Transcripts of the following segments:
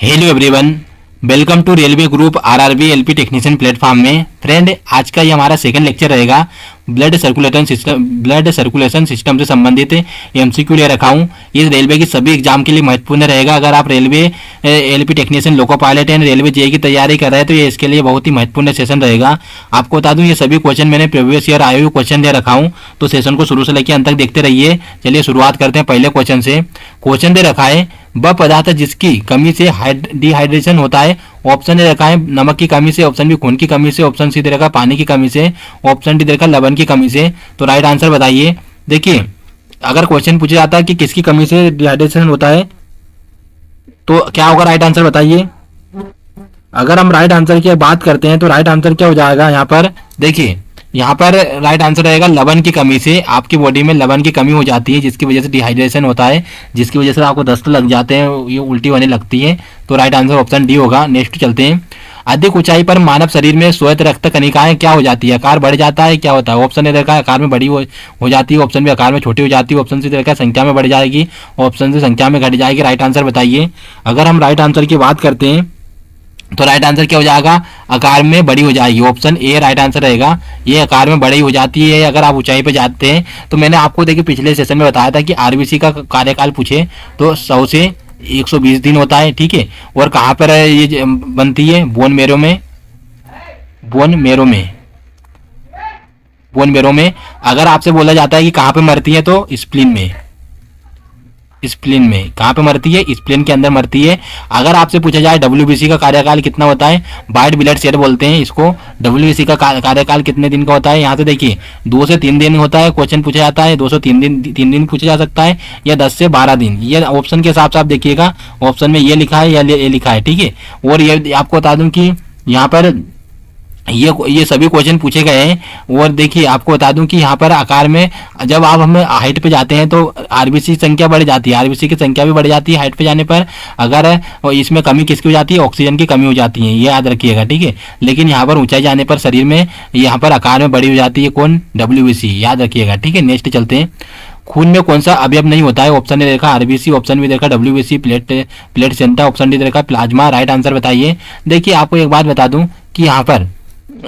Hello everyone, welcome to railway group RRB LP technician platform में। Friend, आज का ये हमारा सेकंड लेक्चर रहेगा। ब्लड सर्कुलेशन सिस्टम से संबंधित एमसीक्यू ले रखा हूँ। ये रेलवे की सभी एग्जाम के लिए महत्वपूर्ण रहेगा। अगर आप railway LP technician loco pilot and railway JE की तैयारी कर रहे हैं तो ये इसके लिए बहुत ही महत्वपूर्ण सेशन रहेगा। आपको बता दूं, ये सभी क्वेश्चन मैंने प्रीवियस ईयर आए हुए क्वेश्चन दे रखा हूँ, तो सेशन को शुरू से लेकर अंत तक देखते रहिए। चलिए शुरुआत करते हैं पहले क्वेश्चन से। क्वेश्चन दे रखा है, वह पदार्थ जिसकी कमी से डिहाइड्रेशन होता है। ऑप्शन दे रखा है नमक की कमी से, ऑप्शन बी खून की कमी से, ऑप्शन सी दे रखा है पानी की कमी से, ऑप्शन डी दे रखा है लवण की कमी से। तो राइट आंसर बताइए। देखिए, अगर क्वेश्चन पूछा जाता है कि किसकी कमी से डिहाइड्रेशन होता है तो क्या होगा, राइट आंसर बताइए। अगर हम राइट आंसर की बात करते हैं तो राइट आंसर क्या हो जाएगा यहाँ पर। देखिए, यहाँ पर राइट आंसर रहेगा लवण की कमी से। आपकी बॉडी में लवण की कमी हो जाती है जिसकी वजह से डिहाइड्रेशन होता है, जिसकी वजह से आपको दस्त लग जाते हैं, ये उल्टी होने लगती है। तो राइट आंसर ऑप्शन डी होगा। नेक्स्ट चलते हैं। अधिक ऊंचाई पर मानव शरीर में श्वेत रक्त कणिकाएं क्या हो जाती है, आकार बढ़ जाता है, क्या होता है। ऑप्शन ए देखा है आकार में बड़ी हो जाती है, ऑप्शन बी आकार में छोटी हो जाती है, ऑप्शन सी देखा है संख्या में बढ़ जाएगी, ऑप्शन सी संख्या में घट जाएगी। राइट आंसर बताइए। अगर हम राइट आंसर की बात करते हैं तो राइट आंसर क्या हो जाएगा, आकार में बड़ी हो जाएगी। ऑप्शन ए राइट आंसर रहेगा। ये आकार में बड़ी हो जाती है अगर आप ऊंचाई पे जाते हैं। तो मैंने आपको देखिए पिछले सेशन में बताया था कि आरबीसी का कार्यकाल पूछे तो 100 से 120 दिन होता है, ठीक है। और कहाँ पर ये बनती है, बोन मेरो में। अगर आपसे बोला जाता है कि कहाँ पे मरती है तो स्प्लीन में। कहाँ पे मरती है, स्प्लीन के अंदर मरती है। अगर आपसे पूछा जाए डब्ल्यूबीसी का कार्यकाल कितना होता है, वाइट ब्लड सेल बोलते हैं इसको। डब्ल्यूबीसी का कार्यकाल कितने दिन का होता है, यहाँ से देखिए 2 से 3 दिन होता है। क्वेश्चन पूछा जाता है 2 से 3 दिन पूछा जा सकता है, या 10 से 12 दिन। ये ऑप्शन के हिसाब से आप देखिएगा, ऑप्शन में ये लिखा है या ये लिखा है, ठीक है। और ये आपको बता दूं कि यहाँ पर ये सभी क्वेश्चन पूछे गए हैं। और देखिए, आपको बता दूं कि यहाँ पर आकार में जब आप हमें हाइट पे जाते हैं तो आरबीसी संख्या बढ़ जाती है, आरबीसी की संख्या भी बढ़ जाती है हाइट पे जाने पर। अगर इसमें कमी किसकी हो जाती है, ऑक्सीजन की कमी हो जाती है, ये याद रखिएगा, ठीक है। लेकिन यहाँ पर ऊंचाई जाने पर शरीर में यहाँ पर आकार में बड़ी हो जाती है, कौन, डब्ल्यूबीसी, याद रखिएगा, ठीक है। नेक्स्ट चलते हैं। खून में कौन सा अवयव नहीं होता है। ऑप्शन ए देखा आरबीसी, ऑप्शन बी देखा WBC, plate Santa, option D देखा प्लाज्मा। राइट आंसर बताइए। देखिए, आपको एक बात बता दूं कि यहाँ पर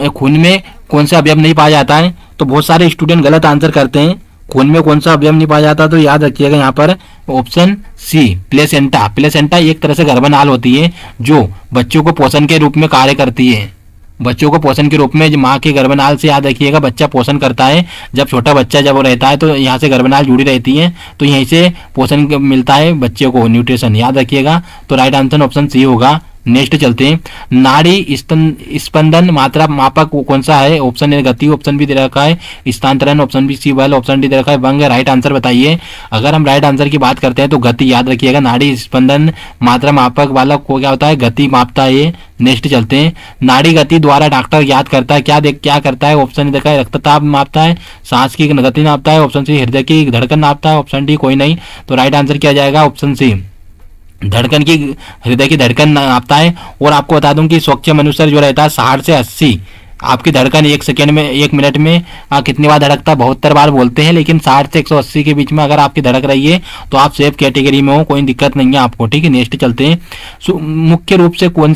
खून में कौन सा अवयव नहीं पाया जाता है, तो बहुत सारे स्टूडेंट गलत आंसर करते हैं। खून में कौन सा अवयव नहीं पाया जाता, तो याद रखिएगा यहाँ पर ऑप्शन सी प्लेसेंटा। प्लेसेंटा एक तरह से गर्भनाल होती है जो बच्चों को पोषण के रूप में कार्य करती है। बच्चों को पोषण के रूप में माँ के गर्भनाल से, याद रखिएगा, बच्चा पोषण करता है। जब छोटा बच्चा जब वो रहता है तो यहाँ से गर्भनाल जुड़ी रहती है, तो यहीं से पोषण मिलता है बच्चे को, न्यूट्रिशन, याद रखिएगा। तो राइट आंसर ऑप्शन सी होगा। नेक्स्ट चलते हैं। नाड़ी स्पंदन मात्रा मापक कौन सा है। ऑप्शन ए गति, ऑप्शन बी दे रखा है स्थानांतरण, ऑप्शन बी सी बल, ऑप्शन डी दे रखा है भंग। राइट आंसर बताइए। अगर हम राइट आंसर की बात करते हैं तो गति, याद रखिएगा, नाड़ी स्पंदन मात्रा मापक वाला को क्या होता है, गति मापता है। नेक्स्ट चलते हैं। नाड़ी गति द्वारा डॉक्टर याद करता है, क्या करता है। ऑप्शन देखा है रक्तचाप मापता है, सांस की गति नापता है, ऑप्शन सी हृदय की धड़कन नापता है, ऑप्शन डी कोई नहीं। तो राइट आंसर क्या जाएगा, ऑप्शन सी हृदय की धड़कन नापता है। और आपको बता दूं कि स्वच्छ मनुष्य जो रहता है 60 से 80 आपकी धड़कन एक मिनट में कितनी बार धड़कता है, 72 बार बोलते हैं। लेकिन 60 से 180 के बीच में अगर आपकी धड़क रही है तो आप सेफ कैटेगरी में हो, कोई दिक्कत नहीं है आपको, ठीक है। नेक्स्ट चलते हैं। मुख्य रूप से कौन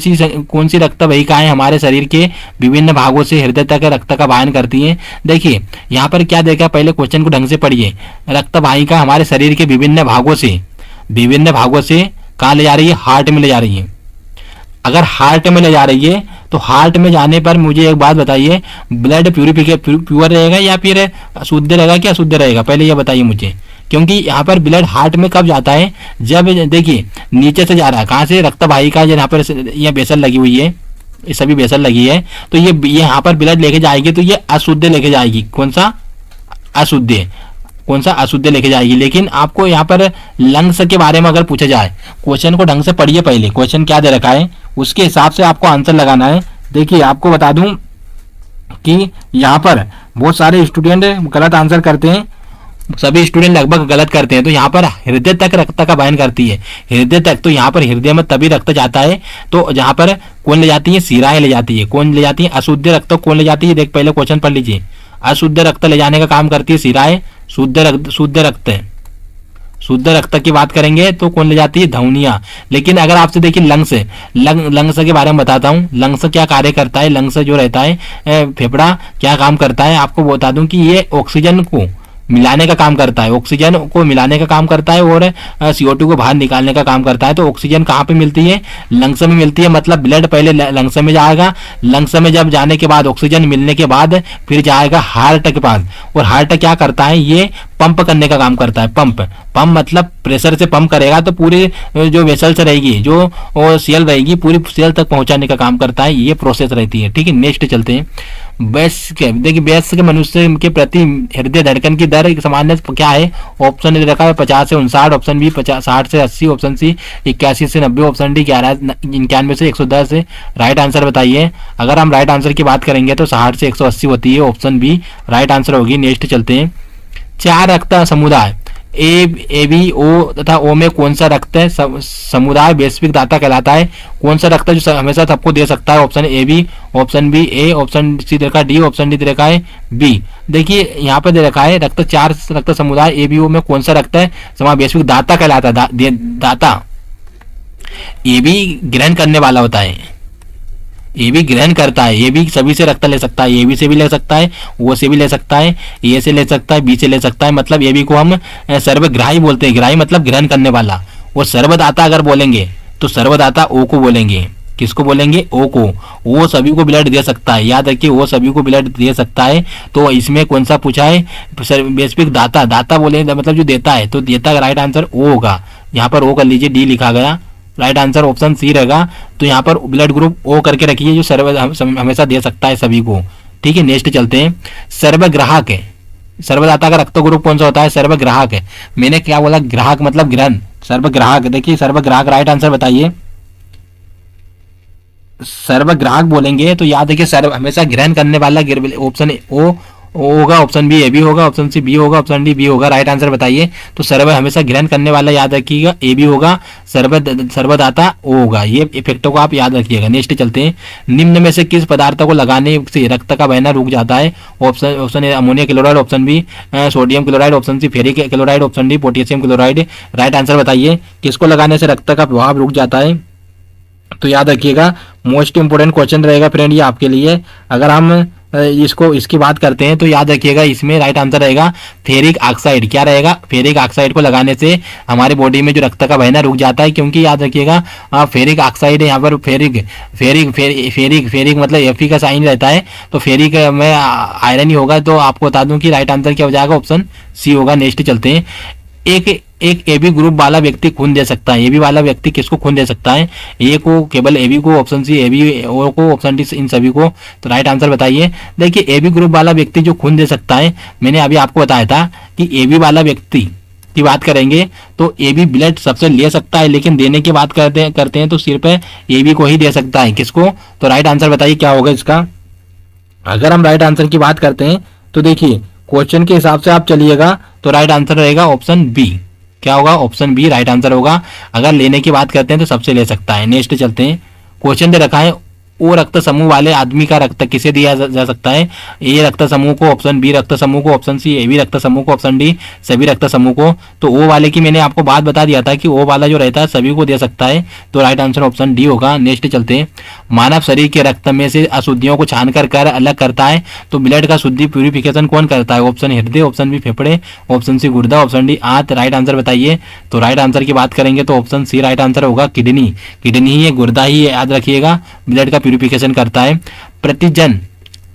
सी रक्त वाहिकाएं हमारे शरीर के विभिन्न भागों से हृदय तक रक्त का वहन करती हैं। देखिए, यहाँ पर क्या देखा, पहले क्वेश्चन को ढंग से पढ़िए। रक्त वाहिका हमारे शरीर के विभिन्न भागों से कहाँ ले जा रही है, हार्ट में ले जा रही है। अगर हार्ट में ले जा रही है तो हार्ट में जाने पर मुझे एक बात बताइए, ब्लड प्योर रहेगा या फिर शुद्ध रहेगा, क्या शुद्ध रहेगा, पहले ये बताइए मुझे। क्योंकि यहाँ पर ब्लड हार्ट में कब जाता है, जब देखिए नीचे से जा रहा है, कहाँ से, रक्त वाहिका यहाँ पर यह बेसल लगी हुई है, ये सभी बेसल लगी है, तो ये यहाँ पर ब्लड लेके जाएगी तो ये अशुद्ध लेके जाएगी। कौन सा अशुद्ध लेके जाएगी। लेकिन आपको यहाँ पर लंग्स के बारे में अगर पूछा जाए, क्वेश्चन को ढंग से पढ़िए, पहले क्वेश्चन क्या दे रखा है उसके हिसाब से आपको आंसर लगाना है। देखिए, आपको बता दूं कि यहाँ पर बहुत सारे स्टूडेंट गलत आंसर करते हैं, सभी स्टूडेंट लगभग गलत करते हैं। तो यहाँ पर हृदय तक रक्त का वहन करती है, हृदय तक, तो यहाँ पर हृदय में तभी रक्त जाता है। तो जहाँ पर कौन ले जाती है, शिराएं ले जाती है। कौन ले जाती है, अशुद्ध रक्त कौन ले जाती है, देख पहले क्वेश्चन पढ़ लीजिए। अशुद्ध रक्त ले जाने का काम करती है शिराएं, शुद्ध रक्त शुद्ध रक्त की बात करेंगे तो कौन ले जाती है, धमनियां। लेकिन अगर आपसे देखिए लंग्स, लंग्स के बारे में बताता हूँ, लंग्स क्या कार्य करता है। लंग्स जो रहता है फेफड़ा क्या काम करता है, आपको बता दूं कि ये ऑक्सीजन को मिलाने का काम करता है, ऑक्सीजन को मिलाने का काम करता है और CO2 को बाहर निकालने का काम करता है। तो ऑक्सीजन कहाँ पे मिलती है, लंग्स में मिलती है। मतलब ब्लड पहले लंग्स में जाएगा, लंग्स में जब जाने के बाद ऑक्सीजन मिलने के बाद फिर जाएगा हार्ट के पास, और हार्ट क्या करता है, ये पंप करने का काम करता है। पंप मतलब प्रेशर से पंप करेगा तो पूरी जो वेसल्स रहेगी, जो सेल रहेगी, पूरी सेल तक पहुंचाने का काम करता है। ये प्रोसेस रहती है। ठीक है, नेक्स्ट चलते हैं। वयस्क, देखिए वयस्क के मनुष्य के प्रति हृदय धड़कन की दर सामान्य क्या है। ऑप्शन दे रखा है 50 से 59, ऑप्शन बी 60 से 80, ऑप्शन सी 81 से 90, ऑप्शन डी 91 से 110 से। राइट आंसर बताइए। अगर हम राइट आंसर की बात करेंगे तो 60 से 180 होती है, ऑप्शन बी राइट आंसर होगी। नेक्स्ट चलते हैं। 4 रक्त समुदाय ए बी ओ तथा ओ में कौन सा रक्त समुदाय वैश्विक दाता कहलाता है। कौन सा रक्त जो हमेशा सबको दे सकता है, option A B, option B A, option C दे रखा है डी, ऑप्शन डी दे रखा है बी। देखिए यहाँ पे दे रखा है रक्त 4 रक्त समुदाय ए बी ओ में कौन सा रक्त है समुदाय वैश्विक दाता कहलाता है। दाता ए बी ग्रहण करने वाला होता है, ये भी ग्रहण करता है, ये भी सभी से रक्त ले सकता है, ये भी से भी ले सकता है, वो से भी ले सकता है, ए से ले सकता है, बी से ले सकता है। मतलब ये भी को हम सर्वग्राही बोलते हैं। ग्राही मतलब ग्रहण करने वाला। और सर्वदाता अगर बोलेंगे तो सर्वदाता ओ को बोलेंगे। किसको बोलेंगे, ओ को। वो सभी को ब्लड दे सकता है, याद रखिए वो सभी को ब्लड दे सकता है। तो इसमें कौन सा पूछा है, वैश्विक दाता। दाता बोले मतलब जो देता है, तो देता का राइट आंसर ओ होगा। यहाँ पर ओ कर लीजिए, डी लिखा गया, राइट आंसर ऑप्शन सी रहेगा। तो यहाँ पर ब्लड ग्रुप ओ करके रखिए, जो हमेशा दे सकता है सभी को। ठीक है, नेक्स्ट चलते हैं। सर्वग्राहक है, सर्वदाता का रक्त ग्रुप कौन सा होता है, सर्वग्राहक है। मैंने क्या बोला, ग्राहक मतलब ग्रहण, सर्वग्राहक। देखिए सर्वग्राहक राइट आंसर बताइए। सर्वग्राहक बोलेंगे तो याद रखिए सर्व हमेशा ग्रहण करने वाला, ऑप्शन ओ होगा, ऑप्शन बी ए बी होगा, ऑप्शन सी बी होगा, ऑप्शन डी बी होगा। राइट आंसर बताइए। तो सर्व हमेशा ग्रहण करने वाला याद रखिएगा, ए बी होगा। सर्वदाता ओ होगा। ये इफेक्टों को आप याद रखिएगा। नेक्स्ट चलते हैं। निम्न में से किस पदार्थ को लगाने से रक्त का बहना रुक जाता है। Option A ammonia chloride, option B sodium chloride, option C ferric chloride, option D potassium chloride. Right answer बताइए, किसको लगाने से रक्त का प्रभाव रुक जाता है। तो याद रखिएगा, मोस्ट इंपोर्टेंट क्वेश्चन रहेगा फ्रेंड ये आपके लिए। अगर हम इसकी बात करते हैं तो याद रखिएगा, इसमें राइट आंसर रहेगा फेरिक ऑक्साइड। क्या रहेगा, फेरिक ऑक्साइड को लगाने से हमारे बॉडी में जो रक्त का बहना रुक जाता है। क्योंकि याद रखिएगा फेरिक ऑक्साइड यहाँ पर फेरिक मतलब एफी का साइन रहता है, तो फेरिक में आयरन ही होगा। तो आपको बता दूं कि राइट आंसर क्या हो जाएगा, ऑप्शन सी होगा। नेक्स्ट चलते हैं। एक ए बी ग्रुप वाला व्यक्ति खून दे सकता है। ए बी वाला व्यक्ति किसको खून दे सकता है, ए को, केवल ए बी को, option C A B O को, ऑप्शन डी इन सभी को। तो राइट आंसर बताइए। देखिए ए बी ग्रुप वाला व्यक्ति जो खून दे सकता है, मैंने अभी आपको बताया था कि ए बी वाला व्यक्ति की बात करेंगे तो ए बी ब्लड सबसे ले सकता है, लेकिन देने की बात करते हैं तो सिर्फ ए बी को ही दे सकता है। किसको, तो राइट आंसर बताइए क्या होगा इसका। अगर हम राइट आंसर की बात करते हैं तो देखिए क्वेश्चन के हिसाब से आप चलिएगा तो राइट आंसर रहेगा ऑप्शन बी। क्या होगा, ऑप्शन बी राइट आंसर होगा। अगर लेने की बात करते हैं तो सबसे ले सकता है। नेक्स्ट चलते हैं। क्वेश्चन दे रखा है, ओ रक्त समूह वाले आदमी का रक्त किसे दिया जा सकता है। ए रक्त समूह को, ऑप्शन बी रक्त समूह को, ऑप्शन सी ए बी रक्त समूह को, ऑप्शन डी सभी रक्त समूह को। तो ओ वाले की मैंने आपको बात बता दिया था कि ओ वाला जो रहता है सभी को दे सकता है। तो राइट आंसर ऑप्शन डी होगा। नेक्स्ट चलते हैं। मानव शरीर के रक्त में से अशुद्धियों को छान कर अलग करता है, तो ब्लड का शुद्धि प्यूरिफिकेशन कौन करता है। ऑप्शन हृदय, ऑप्शन बी फेफड़े, ऑप्शन सी गुर्दा, ऑप्शन डी आंत। राइट आंसर बताइए। तो राइट आंसर की बात करेंगे तो ऑप्शन सी राइट आंसर होगा, किडनी। किडनी ही है, गुर्दा ही है, याद रखिएगा, ब्लड का प्यूरिफिकेशन करता है। प्रतिजन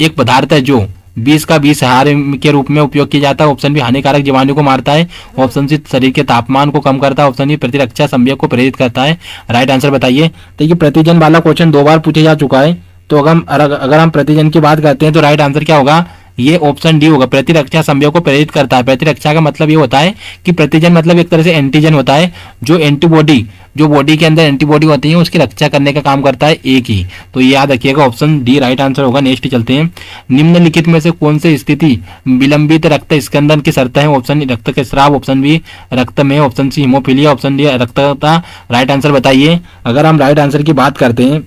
एक पदार्थ है जो 20 का 20 आहार के रूप में उपयोग किया जाता है। ऑप्शन बी हानिकारक जीवाणु को मारता है, ऑप्शन सी शरीर के तापमान को कम करता है, ऑप्शन डी प्रतिरक्षा संवेग को प्रेरित करता है। राइट आंसर बताइए। तो ये प्रतिजन वाला क्वेश्चन 2 बार पूछा जा चुका है। तो अगर हम प्रतिजन की बात करते हैं तो राइट आंसर क्या होगा, ये ऑप्शन डी होगा, प्रतिरक्षा संवेग को प्रेरित करता है। प्रतिरक्षा का मतलब ये होता है कि प्रतिजन मतलब एक तरह से एंटीजन होता है, जो एंटीबॉडी, जो बॉडी के अंदर एंटीबॉडी होती है उसकी रक्षा करने का काम करता है एक ही। तो ये याद रखिएगा, ऑप्शन डी राइट आंसर होगा। नेक्स्ट चलते हैं। निम्नलिखित में से कौन सी स्थिति विलंबित रक्त स्कंदन की शर्त है। ऑप्शन रक्त के स्राव, ऑप्शन बी रक्त में, option C haemophilia, option D रक्तता। राइट आंसर बताइए। अगर हम राइट आंसर की बात करते हैं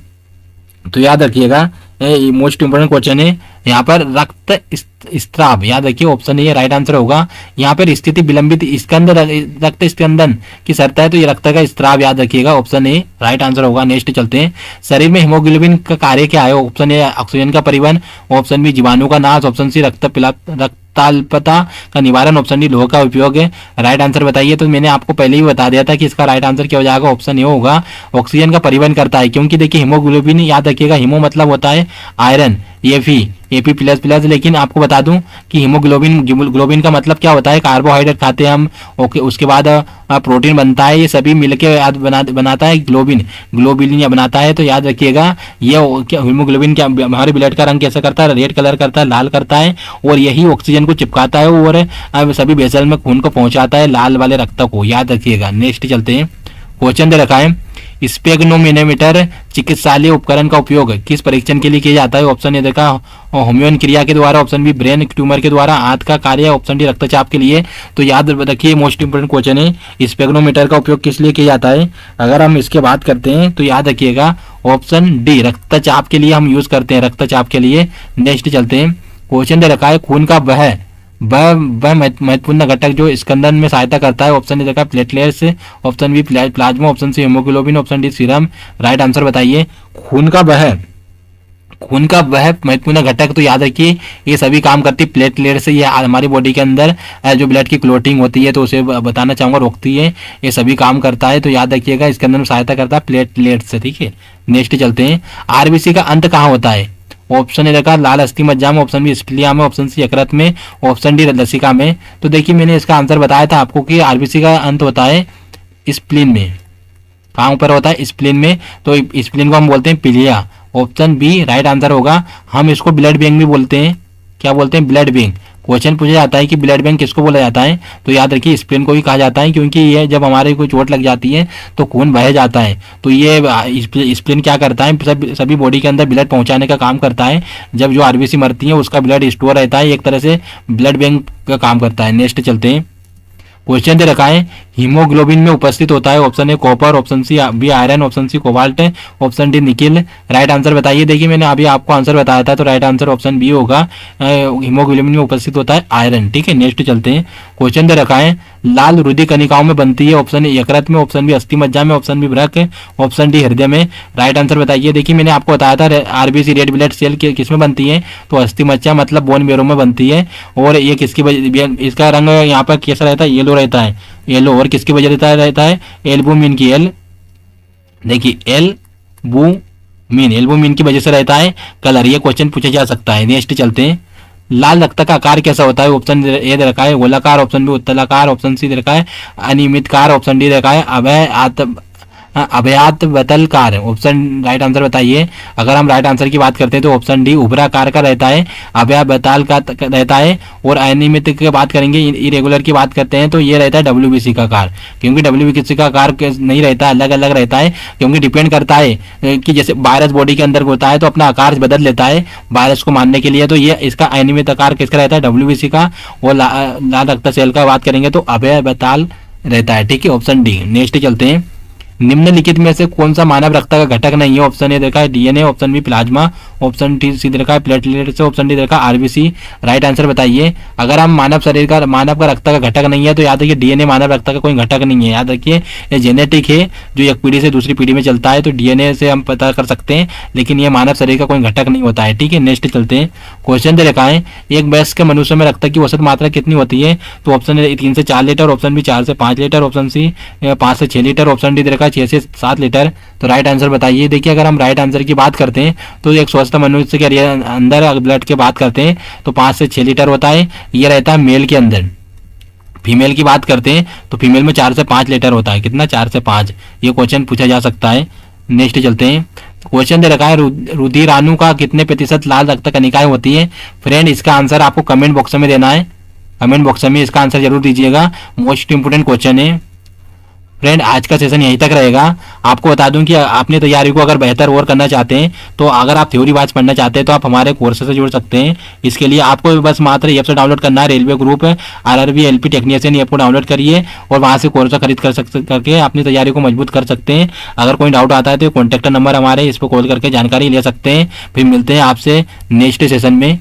तो याद रखिएगा, मोस्ट इंपोर्टेंट क्वेश्चन है। यहाँ पर रक्त स्त्राव, याद रखिए ऑप्शन ए राइट आंसर होगा। यहाँ पर स्थिति विलंबित स्कंद रक्त स्कंदन की शर्त है, तो ये रक्त का स्त्राव याद रखिएगा, ऑप्शन ए राइट आंसर होगा। नेक्स्ट चलते हैं, शरीर में हीमोग्लोबिन का कार्य क्या है? ऑप्शन ए ऑक्सीजन का परिवहन, ऑप्शन बी जीवाणु का नाश, ऑप्शन सी रक्ताल्पता का निवारण, ऑप्शन डी लोह का उपयोग है। राइट आंसर बताइए। तो मैंने आपको पहले ही बता दिया था कि इसका राइट आंसर क्या हो जाएगा, ऑप्शन ए होगा, ऑक्सीजन का परिवहन करता है। क्योंकि देखिए हीमोग्लोबिन याद रखिएगा, हीमो मतलब होता है आयरन, एपी प्लस प्लस, लेकिन आपको बता दूं कि ग्लोबिन का मतलब क्या होता है, कार्बोहाइड्रेट खाते हैं हम, ओके, उसके बाद प्रोटीन बनता है, ये सभी मिलके बनाता है ग्लोबिन बनाता है। तो याद रखिएगा ये हीमोग्लोबिन क्या हमारे ब्लड का रंग कैसा करता है, रेड कलर करता है, लाल करता है, और यही ऑक्सीजन को चिपकाता है और सभी वेसल में खून को पहुंचाता है, लाल वाले रक्त को, याद रखिएगा। नेक्स्ट चलते हैं, क्वेश्चन दे रखा है, स्पेग्नोमीटर चिकित्सालय उपकरण का उपयोग किस परीक्षण के लिए किया जाता है? ऑप्शन ए देखा होम्योन क्रिया के द्वारा, ऑप्शन बी ब्रेन ट्यूमर के द्वारा, आंत का कार्य, ऑप्शन डी रक्तचाप के लिए। तो याद रखिए मोस्ट इंपोर्टेंट क्वेश्चन है, स्पेग्नोमीटर का उपयोग किस लिए किया जाता है? अगर हम इसके बात करते हैं तो याद रखिएगा ऑप्शन डी रक्तचाप के लिए हम यूज करते हैं, रक्तचाप के लिए। नेक्स्ट चलते हैं, क्वेश्चन दे रखा है, खून का वह महत्वपूर्ण घटक जो स्कंदन में सहायता करता है, ऑप्शन ए देखा platelets, option B plasma, option C haemoglobin, option D serum. Right answer बताइए। खून का वह महत्वपूर्ण घटक, तो याद रखिए ये सभी काम करती है प्लेटलेट से, ये हमारी बॉडी के अंदर जो ब्लड की क्लोटिंग होती है तो उसे बताना चाहूंगा रोकती है, ये सभी काम करता है। तो याद रखिएगा इसके अंदर में सहायता करता है प्लेटलेट से, ठीक है। नेक्स्ट चलते हैं, आरबीसी का अंत कहाँ होता है? ऑप्शन ए देखा लाल अस्थि मज्जा में, ऑप्शन बी स्प्लिया में, ऑप्शन सी यकृत में, ऑप्शन डी लसिका में। तो देखिए मैंने इसका आंसर बताया था आपको कि आरबीसी का अंत होता है स्प्लीन में। कहाँ ऊपर होता है? स्प्लीन में। तो स्प्लीन को हम बोलते हैं पिलिया, ऑप्शन बी राइट आंसर होगा। हम इसको ब्लड बैंक भी बोलते हैं, क्या बोलते हैं? Blood bank. क्वेश्चन पूछा जाता है कि ब्लड बैंक किसको बोला जाता है, तो याद रखिए स्प्लीन को भी कहा जाता है, क्योंकि ये जब हमारे कोई चोट लग जाती है तो खून बह जाता है, तो ये स्प्लीन क्या करता है, सभी बॉडी के अंदर ब्लड पहुंचाने का काम करता है। जब जो आरबीसी मरती है उसका ब्लड स्टोर रहता है, एक तरह से ब्लड बैंक का काम करता है। नेक्स्ट चलते हैं, क्वेश्चन दे रखा है, हीमोग्लोबिन में उपस्थित होता है, option A copper, option C B iron, option C cobalt, option D nickel. Right answer बताइए। देखिए मैंने अभी आपको आंसर बताया था, तो राइट आंसर ऑप्शन बी होगा, हीमोग्लोबिन में उपस्थित होता है आयरन, ठीक है। नेक्स्ट चलते हैं, क्वेश्चन दे रखा है, लाल रुधिर कणिकाओं में बनती है, ऑप्शन ए यकृत में, ऑप्शन बी अस्थि मज्जा में, ऑप्शन बी वृक्क, ऑप्शन डी हृदय में। राइट आंसर बताइए। देखिए मैंने आपको बताया था आरबीसी रेड ब्लड सेल किस में बनती है, तो अस्थि मज्जा मतलब बोन मेरो में बनती है, और ये किसकी वजह, इसका रंग यहाँ पर कैसा रहता है? येलो रहता है, येलो। और किसकी वजह रहता है? एल्बुमिन की, देखिए एल्बुमिन की वजह से रहता है कलर। ये क्वेश्चन पूछा जा सकता है। नेक्स्ट चलते हैं, लाल रक्त का आकार कैसा होता है? ऑप्शन ए दे रखा है गोलाकार, ऑप्शन बी उत्तलाकार, ऑप्शन सी दे रखा है अनियमितकार, ऑप्शन डी दे रखा है अभयात बतलकार। ऑप्शन राइट आंसर बताइए। अगर हम राइट आंसर की बात करते हैं तो ऑप्शन डी उभराकार का रहता है, अभया बताल का रहता है। और अनियमित की बात करेंगे, इरेगुलर की बात करते हैं तो ये रहता है डब्ल्यूबीसी का आकार, क्योंकि डब्ल्यूबीसी का आकार नहीं रहता, अलग अलग रहता है, क्योंकि डिपेंड करता है कि जैसे वायरस बॉडी के अंदर होता है तो अपना आकार बदल लेता है वायरस को मारने के लिए। तो ये इसका अनियमित आकार किसका रहता है? डब्ल्यूबीसी का। और लाल रक्त सेल का बात करेंगे तो अभय बताल रहता है, ठीक है, ऑप्शन डी। नेक्स्ट चलते हैं, निम्नलिखित में से कौन सा मानव रक्त का घटक नहीं है? ऑप्शन ए देखा है DNA, option B plasma, option C देखा है प्लेटलेट्स, ऑप्शन डी देखा आरबीसी। राइट आंसर बताइए। अगर हम मानव का रक्त का घटक नहीं है तो याद रखिए डीएनए मानव रक्त का कोई घटक नहीं है। याद रखिए ये जेनेटिक है, जो एक पीढ़ी से दूसरी पीढ़ी में चलता है, तो डीएनए से हम पता कर सकते हैं, लेकिन ये मानव शरीर का कोई घटक नहीं होता है, ठीक है। नेक्स्ट चलते हैं, क्वेश्चन दे रखा है, एक वयस्क मनुष्य में रक्त की औसत मात्रा कितनी होती है? तो ऑप्शन ए 3 से 4 लीटर, ऑप्शन बी 4 से 5 लीटर, ऑप्शन सी 5 से 6 लीटर, ऑप्शन डी दे रखा है 6 से 7 लीटर। तो राइट आंसर बताइए। देखिए अगर हम राइट आंसर की बात करते हैं तो एक स्वस्थ मनुष्य के अंदर ब्लड की बात करते हैं तो 5 से 6 लीटर होता है, ये रहता है मेल के अंदर। फीमेल की बात करते हैं तो फीमेल में 4 से 5 लीटर होता है, कितना? 4 से 5। ये क्वेश्चन पूछा जा सकता है। नेक्स्ट चलते हैं, क्वेश्चन दे रखा है, रुधिराणु का कितने प्रतिशत लाल रक्त कणिकाएं होती है? फ्रेंड इसका आंसर आपको कमेंट बॉक्स में देना है, कमेंट बॉक्स में इसका आंसर जरूर दीजिएगा, मोस्ट इंपोर्टेंट क्वेश्चन है। फ्रेंड आज का सेशन यहीं तक रहेगा। आपको बता दूं कि अपनी तैयारी को अगर बेहतर और करना चाहते हैं तो अगर आप थ्योरी वाइज पढ़ना चाहते हैं तो आप हमारे कोर्स से जुड़ सकते हैं। इसके लिए आपको बस मात्र ऐप से डाउनलोड करना है, railway group RRB LP technician app को डाउनलोड करिए और वहां से कोर्स खरीद करके अपनी तैयारी को मजबूत कर सकते हैं। अगर कोई डाउट आता है तो कॉन्टैक्ट नंबर हमारे, इस पर कॉल करके जानकारी ले सकते हैं। फिर मिलते हैं आपसे नेक्स्ट सेशन में।